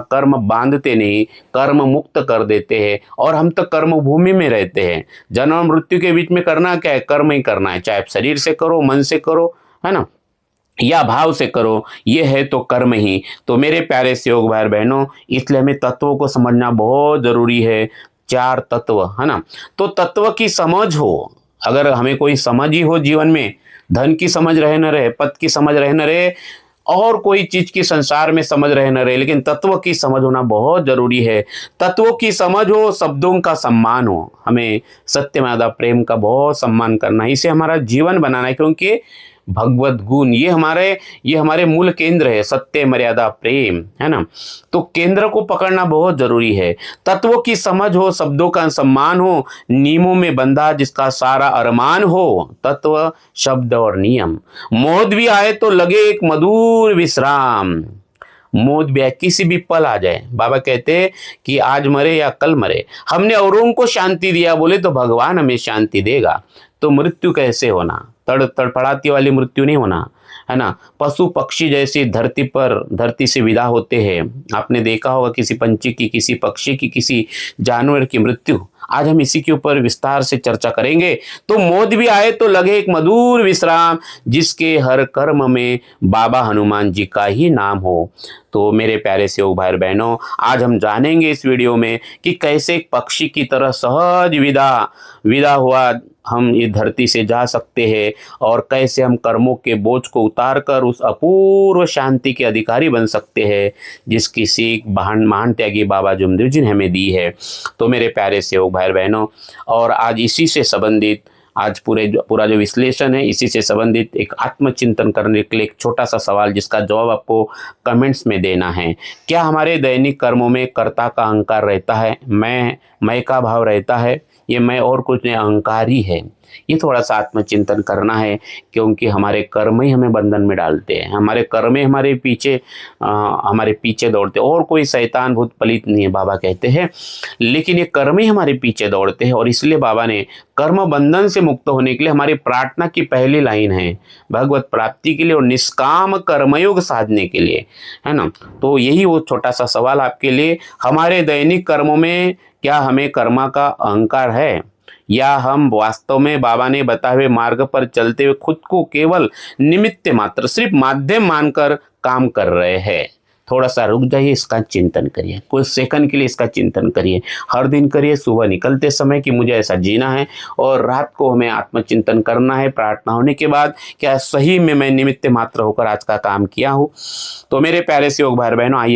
कर्म बांधते नहीं, कर्म मुक्त कर देते हैं। और हम तो कर्म भूमि में रहते हैं। जन्म मृत्यु के बीच में करना क्या है? कर्म ही करना है, चाहे आप शरीर से करो, मन से करो, है ना, या भाव से करो, ये है तो कर्म ही। तो मेरे प्यारे से योग भाई बहनों, इसलिए हमें तत्वों को समझना बहुत जरूरी है। 4 तत्व, है ना। तो तत्व की समझ हो, अगर हमें कोई समझ ही हो जीवन में, धन की समझ रहे न रहे, पद की समझ रहे न रहे, और कोई चीज की संसार में समझ रहे न रहे, लेकिन तत्व की समझ होना बहुत जरूरी है। तत्वों की समझ हो, शब्दों का सम्मान हो, हमें सत्य मर्यादा प्रेम का बहुत सम्मान करना है, इसे हमारा जीवन बनाना है। क्योंकि भगवत गुण ये हमारे मूल केंद्र है, सत्य मर्यादा प्रेम, है ना। तो केंद्र को पकड़ना बहुत जरूरी है। तत्वों की समझ हो, शब्दों का सम्मान हो, नियमों में बंधा जिसका सारा अरमान हो, तत्व शब्द और नियम। मौत भी आए तो लगे एक मधुर विश्राम। मौत भी आए, किसी भी पल आ जाए, बाबा कहते हैं कि आज मरे या कल मरे, हमने औरों को शांति दिया बोले तो भगवान हमें शांति देगा। तो मृत्यु कैसे होना? तड़पड़ाती वाली मृत्यु नहीं होना, है ना। पशु पक्षी जैसे धरती से विदा होते हैं, आपने देखा होगा किसी पंछी की, किसी पक्षी की, किसी जानवर की मृत्यु। आज हम इसी के ऊपर विस्तार से चर्चा करेंगे। तो मौत भी आए तो लगे एक मधुर विश्राम, जिसके हर कर्म में बाबा हनुमान जी का ही नाम हो। तो मेरे प्यारे से योग भाई बहनों, आज हम जानेंगे इस वीडियो में कि कैसे एक पक्षी की तरह सहज विदा हुआ हम इस धरती से जा सकते हैं, और कैसे हम कर्मों के बोझ को उतार कर उस अपूर्व शांति के अधिकारी बन सकते हैं, जिसकी सीख महान त्यागी बाबा जुमदेव जी ने हमें दी है। तो मेरे प्यारे से योग भाई बहनों, और आज इसी से संबंधित, आज पूरा जो विश्लेषण है, इसी से संबंधित एक आत्मचिंतन करने के लिए एक छोटा सा सवाल, जिसका जवाब आपको कमेंट्स में देना है। क्या हमारे दैनिक कर्मों में कर्ता का अहंकार रहता है? मैं का भाव रहता है? ये मैं और कुछ नहीं, अहंकार ही है। ये थोड़ा सा आत्मचिंतन करना है, क्योंकि हमारे कर्म ही हमें बंधन में डालते हैं, हमारे कर्म ही हमारे पीछे दौड़ते हैं। और कोई शैतान भूत पलित नहीं है, बाबा कहते हैं, लेकिन ये कर्म ही हमारे पीछे दौड़ते हैं। और इसलिए बाबा ने कर्म बंधन से मुक्त होने के लिए हमारी प्रार्थना की पहली लाइन है भगवत प्राप्ति के लिए और निष्काम कर्मयोग साधने के लिए, है ना। तो यही वो छोटा सा सवाल आपके लिए, हमारे दैनिक कर्मों में क्या हमें कर्मा का अहंकार है, या हम वास्तव में बाबा ने बताए हुए मार्ग पर चलते हुए खुद को केवल निमित्त मात्र, सिर्फ माध्यम मानकर काम कर रहे हैं? थोड़ा सा रुक जाइए, इसका चिंतन करिए, कुछ सेकंड के लिए इसका चिंतन करिए। हर दिन करिए, सुबह निकलते समय कि मुझे ऐसा जीना है, और रात को हमें आत्मचिंतन करना है प्रार्थना होने के बाद, क्या सही में मैं निमित्त मात्र होकर आज का काम किया हूँ। तो मेरे प्यारे से योग भाई बहनों, आइए